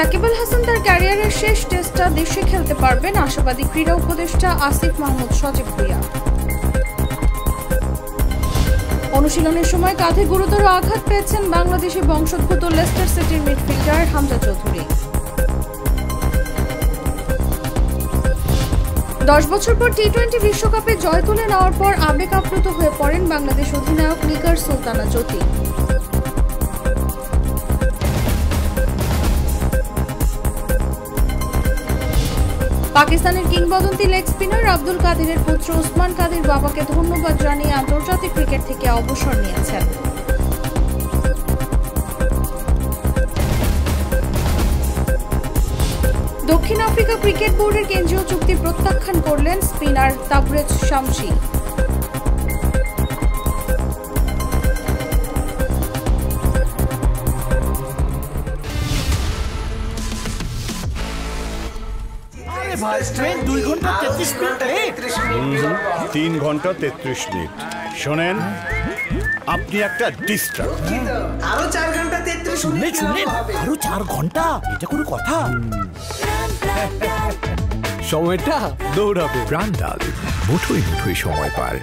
সাকিব আল হাসান তার ক্যারিয়ারের শেষ টেস্টটা দেশে খেলতে পারবেন, আশাবাদী ক্রীড়া উপদেষ্টা আসিফ মাহমুদ সজীব ভুঁইয়া। অনুশীলনের সময় কাঁধে গুরুতর আঘাত পেয়েছেন বাংলাদেশি বংশোদ্ভূত লেস্টার সিটির মিডফিল্ডার হামজা চৌধুরী। 10 বছর পর টি-20 বিশ্বকাপে জয় তুলে নেওয়ার পর আবেগ আপ্লুত হয়ে পড়েন বাংলাদেশ অধিনায়ক নিগার সুলতানা জ্যোতি। পাকিস্তানের কিংবদন্তি লেগ স্পিনার আব্দুল কাদিরের পুত্র ওসমান কাদির বাবাকে ধন্যবাদ জানিয়ে আন্তর্জাতিক ক্রিকেট থেকে অবসর নিয়েছেন। দক্ষিণ আফ্রিকা ক্রিকেট বোর্ডের কেন্দ্রীয় চুক্তি প্রত্যাখ্যান করলেন স্পিনার তাবরেজ শামসি। ট্রেন 2 ঘন্টা 33 মিনিট, 3 ঘন্টা 33 মিনিট। শোনেন, আপনি একটা ডিস্টার্ব। আরো 4 ঘন্টা 33 মিনিট, আরো 4 ঘন্টা, এটা কোনো কথা? সময়টা দৌড়াবে। প্রাণ ডাল মুঠোই মুঠোই সময় পার।